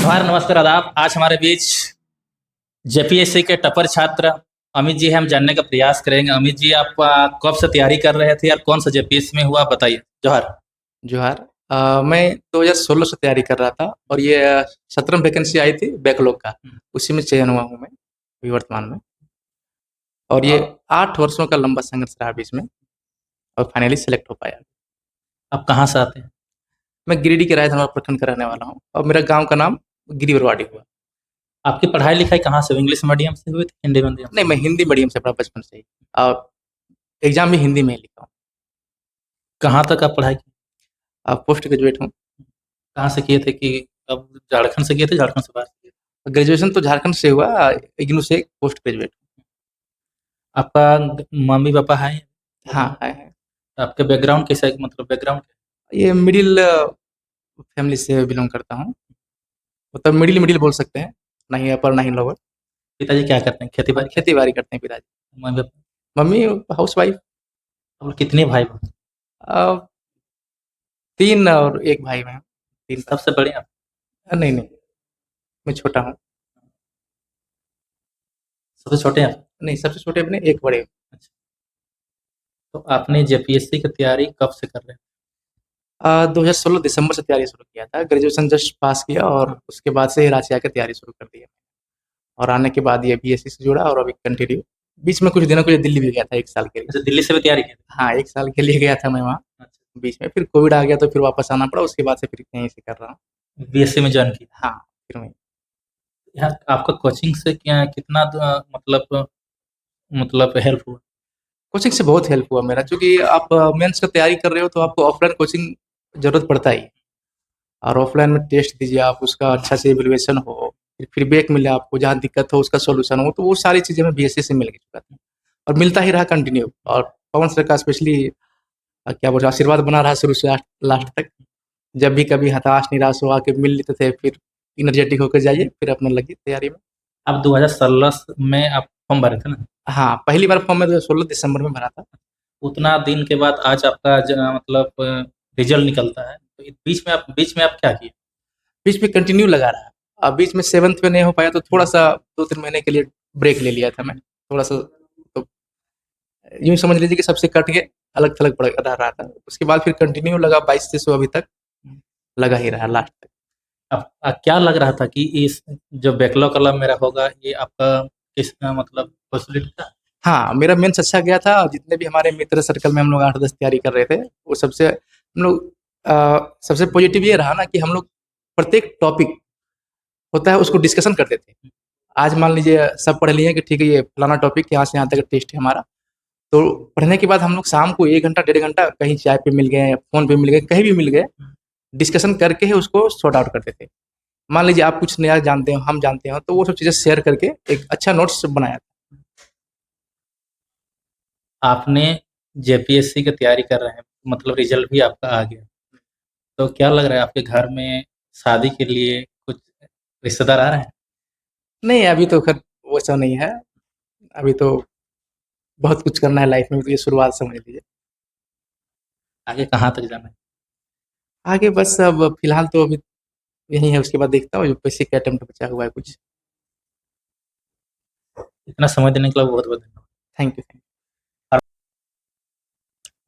जोहार, नमस्कार, आदाब। आज हमारे बीच जेपीएससी के टपर छात्र अमित जी हैं। हम जानने का प्रयास करेंगे। अमित जी, आप कब से तैयारी कर रहे थे और कौन सा जेपीएससी में हुआ, बताइए। जोहार। जोहार। मैं 2016 से तैयारी कर रहा था और ये 17 वैकेंसी आई थी बैकलॉग का, उसी में चयन हुआ हूँ मैं अभी वर्तमान में। और ये 8 वर्षों का लंबा संघर्ष रहा बीच में और फाइनली सेलेक्ट हो पाया। आप कहाँ से आते हैं? मैं गिरिडीह के रायधनवा प्रखंड का रहने वाला हूँ और मेरा गांव का नाम गिरिवरवाड़ी हुआ। आपकी पढ़ाई लिखाई कहाँ से हुई? इंग्लिश मीडियम से हुई थी, हिंदी मीडियम से? नहीं, मैं हिंदी मीडियम से पढ़ा बचपन से ही और एग्जाम भी हिंदी में ही लिखा हूँ। कहाँ तक आप पढ़ाई की? पोस्ट ग्रेजुएट हूँ। कहाँ से किए थे? कि अब झारखंड से किए थे, झारखंड से बाहर से किए थे? ग्रेजुएशन तो झारखंड से हुआ, इग्नू से पोस्ट ग्रेजुएट। आपका मम्मी पापा है? हाँ है। आपके बैकग्राउंड कैसा है, मतलब बैकग्राउंड? ये मिडिल फैमिली से बिलोंग करता हूँ, मतलब मिडिल मिडिल बोल सकते हैं, ना ही अपर ना ही लोअर। पिताजी क्या करते हैं? खेती बाड़ी? खेती बाड़ी करते हैं पिताजी। Mummy papa? Mummy house wife. और कितने भाई बहन? 3 और 1 भाई मैं हूँ। 3 सबसे बड़े आप? नहीं नहीं, मैं छोटा हूँ। सबसे छोटे आप? नहीं, सबसे छोटे अपने 1 बड़े। अच्छा। तो आपने जेपीएससी की तैयारी कब से कर रहे हैं? 2016 दिसंबर से तैयारी शुरू किया था। ग्रेजुएशन जस्ट पास किया और उसके बाद से रांची आके तैयारी शुरू कर दी है। और आने के बाद ये बीएससी से जुड़ा और अभी कंटिन्यू। बीच में कुछ दिनों के लिए दिल्ली भी गया था 1 साल के लिए। अच्छा, दिल्ली से भी तैयारी की थी? हाँ, 1 साल के लिए गया था मैं वहाँ। अच्छा। बीच में फिर कोविड आ गया तो फिर वापस आना पड़ा, उसके बाद से फिर यहीं से कर रहा हूँ। बीएससी में ज्वाइन की? हाँ, फिर मैं यहाँ आपका कोचिंग से क्या कितना मतलब हेल्प हुआ? कोचिंग से बहुत हेल्प हुआ मेरा, क्योंकि आप मेंस का तैयारी कर रहे हो तो आपको ऑफलाइन कोचिंग ज़रूरत पड़ता ही। और ऑफलाइन में टेस्ट दीजिए आप, उसका अच्छा से इवैल्यूएशन हो, फिर फीडबैक मिले आपको, जहाँ दिक्कत हो उसका सॉल्यूशन हो, तो वो सारी चीज़ें मैं बीएससी से मिल चुका था और मिलता ही रहा कंटिन्यू। और पवन सर का स्पेशली क्या बोलते हैं, आशीर्वाद बना रहा शुरू से लास्ट तक। जब भी कभी हताश निराश हो आके मिल लेते थे, फिर एनर्जेटिक होकर जाइए, फिर अपना लगिए तैयारी में। आप 2016 में आप फॉर्म भरे थे ना? हाँ, पहली बार फॉर्म मैं 2016 दिसंबर में भरा था। उतना दिन के बाद आज आपका मतलब रिजल्ट निकलता है, तो बीच में आप क्या किए? बीच में कंटिन्यू लगा रहा। बीच में 7th में नहीं हो पाया तो थोड़ा-सा 2-3 महीने के लिए ब्रेक ले लिया था मैं। थोड़ा-सा तो यूँ समझ लीजिए कि सबसे कट के अलग-थलग पड़ रहा था। उसके बाद फिर कंटिन्यू लगा 22 से अभी तक लगा ही रहा लास्ट तक। अब क्या लग रहा था कि इस जो बैकलॉग वाला मेरा होगा, ये आपका किस मतलब पॉसिबिलिटी था? हाँ, मेरा मेंस अच्छा गया था और जितने भी हमारे मित्र सर्कल में हम लोग 8-10 तैयारी कर रहे थे, वो सबसे हम लोग सबसे पॉजिटिव ये रहा ना कि हम लोग प्रत्येक टॉपिक होता है उसको डिस्कशन करते थे। आज मान लीजिए सब पढ़ लिए कि ठीक है ये फलाना टॉपिक यहाँ से यहाँ तक टेस्ट है हमारा। तो पढ़ने के बाद हम लोग शाम को 1 घंटा, डेढ़ घंटा कहीं चाय पे मिल गए, फ़ोन पे मिल गए, कहीं भी मिल गए, डिस्कशन करके ही उसको सॉर्ट आउट करते थे। मान लीजिए आप कुछ नया जानते हो, हम जानते हो, तो वो सब चीज़ें शेयर करके एक अच्छा नोट्स बनाया। आपने जेपीएससी की तैयारी कर रहे हैं, मतलब रिजल्ट भी आपका आ गया, तो क्या लग रहा है आपके घर में शादी के लिए कुछ रिश्तेदार आ रहे हैं? नहीं, अभी तो खैर वैसा नहीं है। अभी तो बहुत कुछ करना है लाइफ में, तो ये शुरुआत समझ लीजिए। आगे कहाँ तक जाना है? आगे बस अब फिलहाल तो अभी यही है, उसके बाद देखता हूँ जो बेसिक अटेम्प्ट बचा हुआ है कुछ। इतना समय देने के लिए बहुत बहुत धन्यवाद। Thank you.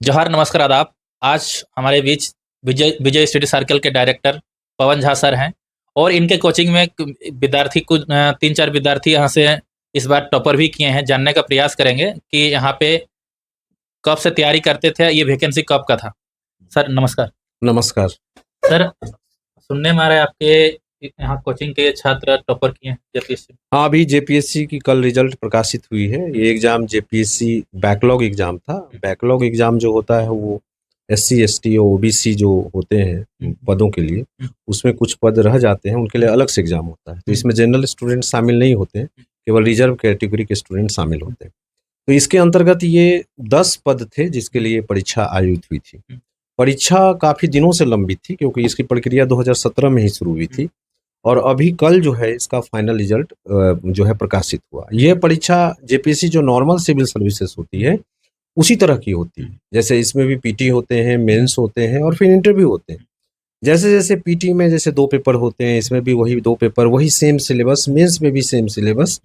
जोहार, नमस्कार, आदाब। आज हमारे बीच विजय विजय स्टडी सर्कल के डायरेक्टर पवन झा सर हैं और इनके कोचिंग में विद्यार्थी कुछ 3-4 विद्यार्थी यहाँ से इस बार टॉपर भी किए हैं। जानने का प्रयास करेंगे कि यहाँ पे कब से तैयारी करते थे, ये वैकेंसी कब का था। सर नमस्कार। नमस्कार। सर, सुनने में आ रहा है आपके यहाँ कोचिंग के छात्र टॉपर किए हैं जेपीएससी। हाँ, अभी जेपीएससी की कल रिजल्ट प्रकाशित हुई है। ये एग्जाम जेपीएससी बैकलॉग एग्जाम था। बैकलॉग एग्जाम जो होता है वो एससी एसटी और ओबीसी जो होते हैं पदों के लिए, उसमें कुछ पद रह जाते हैं, उनके लिए अलग से एग्जाम होता है। तो इसमें जनरल स्टूडेंट शामिल नहीं होते हैं, केवल रिजर्व कैटेगरी के स्टूडेंट शामिल होते हैं। तो इसके अंतर्गत ये 10 पद थे जिसके लिए परीक्षा आयोजित हुई थी। परीक्षा काफ़ी दिनों से लंबित थी क्योंकि इसकी प्रक्रिया 2017 में ही शुरू हुई थी और अभी कल जो है इसका फाइनल रिजल्ट जो है प्रकाशित हुआ। यह परीक्षा जेपीएससी जो नॉर्मल सिविल सर्विसेज होती है उसी तरह की होती है। जैसे इसमें भी पीटी होते हैं, मेंस होते हैं और फिर इंटरव्यू होते हैं। जैसे जैसे पीटी में जैसे 2 पेपर होते हैं, इसमें भी वही 2 पेपर, वही सेम सिलेबस, मेंस में भी सेम सिलेबस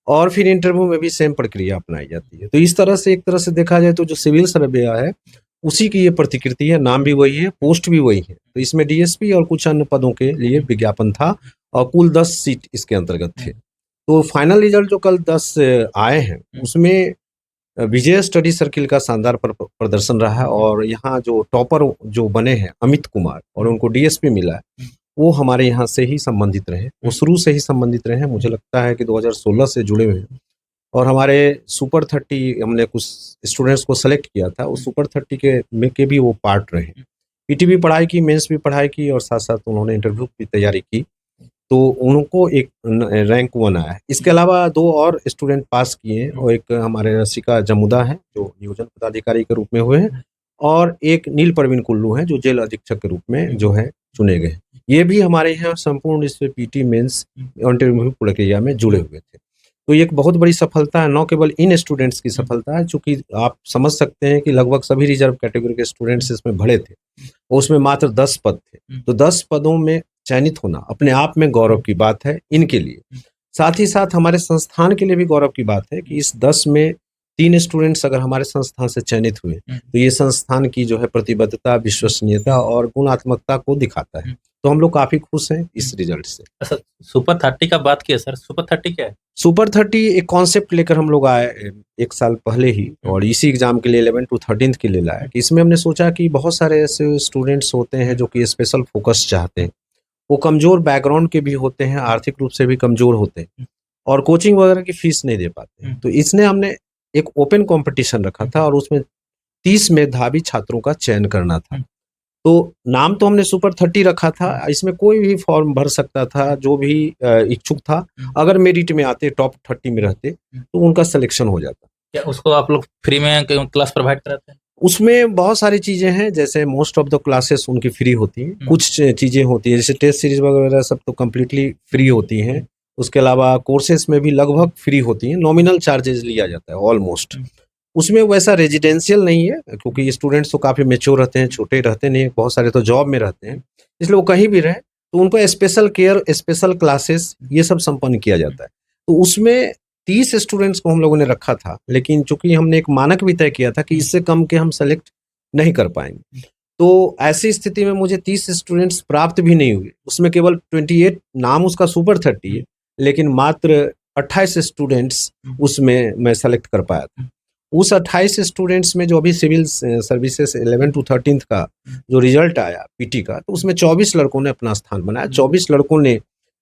और फिर इंटरव्यू में भी सेम प्रक्रिया अपनाई जाती है। तो इस तरह से एक तरह से देखा जाए तो जो सिविल सर्वे है उसी की ये प्रतिकृति है, नाम भी वही है, पोस्ट भी वही है। तो इसमें डीएसपी और कुछ अन्य पदों के लिए विज्ञापन था और कुल 10 सीट इसके अंतर्गत थे। तो फाइनल रिजल्ट जो कल 10 आए हैं उसमें विजय स्टडी सर्किल का शानदार प्रदर्शन रहा है और यहाँ जो टॉपर जो बने हैं अमित कुमार और उनको डीएसपी मिला है, वो हमारे यहाँ से ही संबंधित रहे, वो शुरू से ही संबंधित रहे हैं। मुझे लगता है कि 2016 से जुड़े हुए हैं और हमारे सुपर 30 हमने कुछ स्टूडेंट्स को सेलेक्ट किया था, उस सुपर 30 के भी वो पार्ट रहे। पीटी भी पढ़ाई की, मेंस भी पढ़ाई की और साथ साथ उन्होंने इंटरव्यू की तैयारी की, तो उनको एक रैंक 1 आया है। इसके अलावा 2 और स्टूडेंट पास किए हैं और एक हमारे रसिका जमुदा हैं जो नियोजन पदाधिकारी के रूप में हुए हैं और एक नील प्रवीण कुल्लू हैं जो जेल अधीक्षक के रूप में जो है चुने गए। ये भी हमारे यहाँ संपूर्ण इस पीटी मेंस इंटरव्यू प्रक्रिया में जुड़े हुए थे। तो ये एक बहुत बड़ी सफलता है, न केवल इन स्टूडेंट्स की सफलता है, चूँकि आप समझ सकते हैं कि लगभग सभी रिजर्व कैटेगरी के स्टूडेंट्स इसमें भरे थे और उसमें मात्र 10 पद थे। तो 10 पदों में चयनित होना अपने आप में गौरव की बात है इनके लिए। साथ ही साथ हमारे संस्थान के लिए भी गौरव की बात है कि इस 10 में 3 स्टूडेंट्स अगर हमारे संस्थान से चयनित हुए तो ये संस्थान की जो है प्रतिबद्धता, विश्वसनीयता और गुणात्मकता को दिखाता है। तो हम लोग काफी खुश हैं इस रिजल्ट से। अच्छा, सुपर 30 का बात किया सर, सुपर 30 क्या है? सुपर 30 एक कॉन्सेप्ट लेकर हम लोग आए 1 साल पहले ही और इसी एग्जाम के लिए 11 to 13 के लिए लाया कि इसमें हमने सोचा कि बहुत सारे ऐसे स्टूडेंट्स होते हैं जो कि स्पेशल फोकस चाहते हैं, वो कमजोर बैकग्राउंड के भी होते हैं, आर्थिक रूप से भी कमजोर होते हैं और कोचिंग वगैरह की फीस नहीं दे पाते हैं। तो इसने हमने एक ओपन कंपटीशन रखा था और उसमें 30 मेधावी छात्रों का चयन करना था। तो नाम तो हमने सुपर 30 रखा था, इसमें कोई भी फॉर्म भर सकता था जो भी इच्छुक था। अगर मेरिट में आते, टॉप 30 में रहते तो उनका सिलेक्शन हो जाता। क्या उसको आप लोग फ्री में क्लास प्रोवाइड कराते हैं? उसमें बहुत सारी चीजें हैं, जैसे मोस्ट ऑफ द क्लासेस उनकी फ्री होती हैं, कुछ चीजें होती है जैसे टेस्ट सीरीज वगैरह सब तो कम्प्लीटली फ्री होती हैं। उसके अलावा कोर्सेज में भी लगभग फ्री होती हैं, नॉमिनल चार्जेस लिया जाता है ऑलमोस्ट। उसमें वैसा रेजिडेंशियल नहीं है क्योंकि स्टूडेंट्स तो काफ़ी मेच्योर रहते हैं, छोटे रहते नहीं, बहुत सारे तो जॉब में रहते हैं, इसलिए वो कहीं भी रहें तो उनको स्पेशल केयर, स्पेशल क्लासेस ये सब संपन्न किया जाता है। तो उसमें 30 स्टूडेंट्स को हम लोगों ने रखा था, लेकिन चूंकि हमने एक मानक भी तय किया था कि इससे कम के हम सेलेक्ट नहीं कर पाएंगे, तो ऐसी स्थिति में मुझे 30 स्टूडेंट्स प्राप्त भी नहीं हुए। उसमें केवल 28 नाम उसका सुपर 30 है, लेकिन मात्र 28 स्टूडेंट्स उसमें मैं सेलेक्ट कर पाया था। उस 28 स्टूडेंट्स में जो अभी सिविल सर्विसेज 11 to 13 का जो रिजल्ट आया पीटी का, तो उसमें 24 लड़कों ने अपना स्थान बनाया। 24 लड़कों ने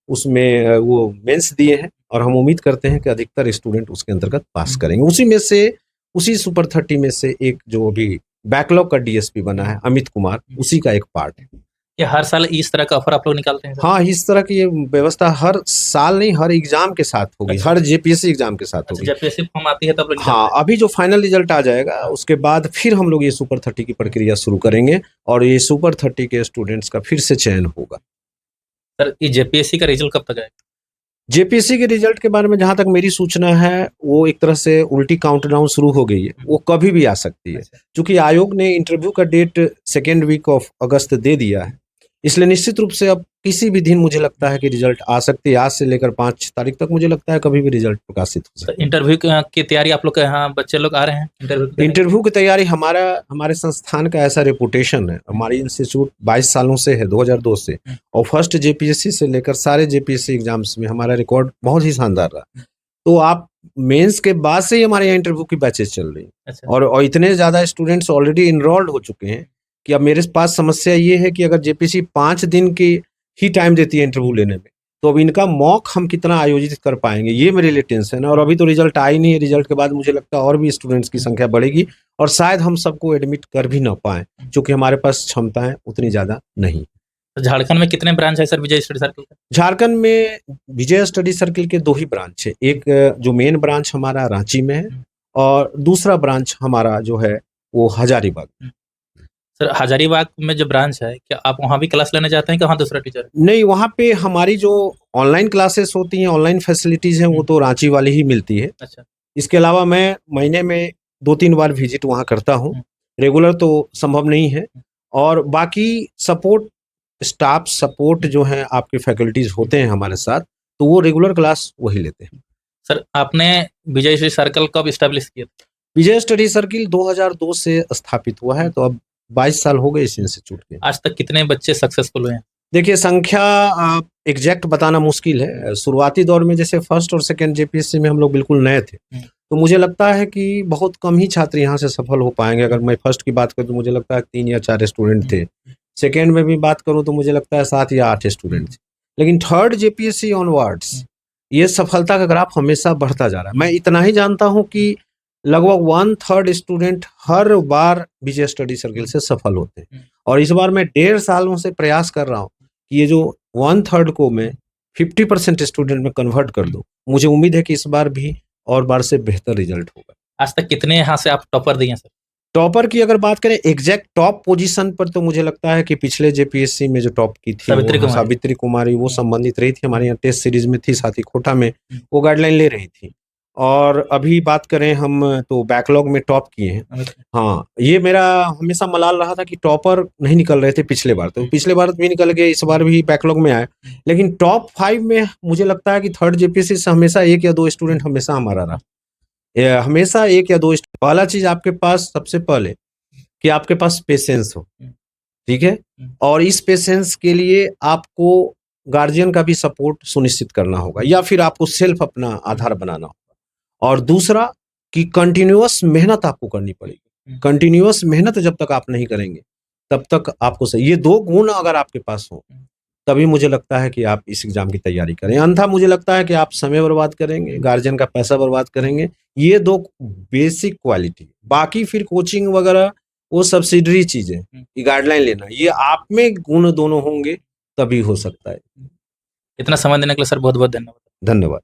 उसमें वो मेंस दिए हैं और हम उम्मीद करते हैं कि अधिकतर स्टूडेंट उसके अंतर्गत पास करेंगे। उसी में से, उसी सुपर 30 में से एक जो अभी बैकलॉग का डीएसपी बना है अमित कुमार, उसी का एक पार्ट है। क्या हर साल इस तरह का ऑफर आप लोग निकालते हैं? हाँ, इस तरह की ये व्यवस्था हर साल नहीं, हर एग्जाम के साथ होगी। अच्छा, हर जेपीएससी एग्जाम के साथ होगी। जब जेपीएससी फॉर्म आती है तब लोग हाँ, अभी जो फाइनल रिजल्ट आ जाएगा उसके बाद फिर हम लोग ये सुपर 30 की प्रक्रिया शुरू करेंगे और ये सुपर 30 के स्टूडेंट्स का फिर से चयन होगा। सर, ये जेपीएससी का रिजल्ट कब तक आएगा? जेपीएससी के रिजल्ट के बारे में जहां तक मेरी सूचना है, वो एक तरह से उल्टी काउंटडाउन शुरू हो गई है, वो कभी भी आ सकती है। क्योंकि आयोग ने इंटरव्यू का date 2nd week of August दे दिया है, इसलिए निश्चित रूप से अब किसी भी दिन मुझे लगता है कि रिजल्ट आ सकती है। आज से लेकर 5 तारीख तक मुझे लगता है कभी भी रिजल्ट प्रकाशित हो सकता है। इंटरव्यू की तैयारी आप लोग के यहाँ बच्चे लोग आ रहे हैं? इंटरव्यू की तैयारी हमारे संस्थान का ऐसा रेपुटेशन है, हमारी इंस्टीट्यूट 22 सालों से है, 2002 से, और फर्स्ट जेपीएससी से लेकर सारे जेपीएससी एग्जाम्स में हमारा रिकॉर्ड बहुत ही शानदार रहा। तो आप मेंस के बाद से ही हमारे यहाँ इंटरव्यू की बैचेस चल रही हैं। अच्छा। और इतने ज्यादा स्टूडेंट्स ऑलरेडी इनरोल्ड हो चुके हैं कि अब मेरे पास समस्या ये है कि अगर जेपीएससी 5 दिन की ही टाइम देती है इंटरव्यू लेने में, तो अब इनका मॉक हम कितना आयोजित कर पाएंगे, ये मेरे लिए टेंशन है। और अभी तो रिजल्ट आ ही नहीं है, रिजल्ट के बाद मुझे लगता है और भी स्टूडेंट्स की संख्या बढ़ेगी और शायद हम सबको एडमिट कर भी ना पाएं, क्योंकि हमारे पास क्षमताएं उतनी ज्यादा नहीं। झारखंड में कितने ब्रांच है सर विजय स्टडी सर्किल का? झारखंड में विजय स्टडी सर्किल के 2 ही ब्रांच है। एक जो मेन ब्रांच हमारा रांची में है और दूसरा ब्रांच हमारा जो है वो हजारीबाग। सर, हजारीबाग में जो ब्रांच है, क्या आप वहाँ भी क्लास लेने जाते हैं कि वहाँ दूसरा टीचर? नहीं, वहाँ पे हमारी जो ऑनलाइन क्लासेस होती हैं, ऑनलाइन फैसिलिटीज हैं, वो तो रांची वाली ही मिलती है। अच्छा। इसके अलावा मैं महीने में 2-3 बार विजिट वहाँ करता हूँ, रेगुलर तो संभव नहीं है। और बाकी सपोर्ट स्टाफ सपोर्ट जो है आपके फैकल्टीज होते हैं हमारे साथ, तो वो रेगुलर क्लास वही लेते हैं। सर आपने विजय स्टडी सर्कल कब इस्टेब्लिश किया? विजय स्टडी सर्किल 2002 से स्थापित हुआ है, तो अब 22 साल हो गए इस इंस्टीट्यूट के। आज तक कितने बच्चे सक्सेसफुल हुए हैं? देखिए संख्या एग्जैक्ट बताना मुश्किल है। शुरुआती दौर में जैसे फर्स्ट और सेकंड जेपीएससी में हम लोग बिल्कुल नए थे, तो मुझे लगता है कि बहुत कम ही छात्र यहाँ से सफल हो पाएंगे। अगर मैं फर्स्ट की बात करूँ तो मुझे लगता है 3 या 4 स्टूडेंट थे। सेकेंड में भी बात करूँ तो मुझे लगता है 7 या 8 स्टूडेंट थे। लेकिन थर्ड जेपीएससी ऑनवर्ड्स ये सफलता का ग्राफ हमेशा बढ़ता जा रहा है। मैं इतना ही जानता हूँ कि लगभग 1/3 स्टूडेंट हर बार विजय स्टडी सर्किल से सफल होते हैं। और इस बार मैं 1.5 सालों से प्रयास कर रहा हूँ कि ये जो 1/3 को मैं 50% स्टूडेंट में कन्वर्ट कर दूं। मुझे उम्मीद है कि इस बार भी और बार से बेहतर रिजल्ट होगा। आज तक कितने यहाँ से आप टॉपर दिए सर? टॉपर की अगर बात करें एग्जैक्ट टॉप पोजीशन पर, तो मुझे लगता है कि पिछले जेपीएससी में जो टॉप की थी सावित्री कुमारी, वो संबंधित रही थी, हमारे यहाँ टेस्ट सीरीज में थी, साथ ही कोटा में वो गाइडलाइन ले रही थी। और अभी बात करें हम तो बैकलॉग में टॉप किए हैं। हाँ, ये मेरा हमेशा मलाल रहा था कि टॉपर नहीं निकल रहे थे पिछले बार, तो पिछले बार भी निकल गए, इस बार भी बैकलॉग में आए। लेकिन टॉप 5 में मुझे लगता है कि थर्ड जेपीएससी से हमेशा 1 या 2 स्टूडेंट हमेशा हमारा रहा, हमेशा 1 या 2 स्टूडेंट। पहला चीज आपके पास सबसे पहले कि आपके पास पेशेंस हो, ठीक है, और इस पेशेंस के लिए आपको गार्जियन का भी सपोर्ट सुनिश्चित करना होगा, या फिर आपको सेल्फ अपना आधार बनाना होगा। और दूसरा कि कंटिन्यूअस मेहनत आपको करनी पड़ेगी। कंटिन्यूअस मेहनत जब तक आप नहीं करेंगे तब तक आपको सही, ये 2 गुण अगर आपके पास हो तभी मुझे लगता है कि आप इस एग्जाम की तैयारी करें। अन्यथा मुझे लगता है कि आप समय बर्बाद करेंगे, गार्जियन का पैसा बर्बाद करेंगे। ये 2 बेसिक क्वालिटी, बाकी फिर कोचिंग वगैरह वो सब्सिडरी चीजें, ये गाइडलाइन लेना, ये आप में गुण दोनों होंगे तभी हो सकता है। इतना समय देने के लिए सर बहुत बहुत धन्यवाद। धन्यवाद।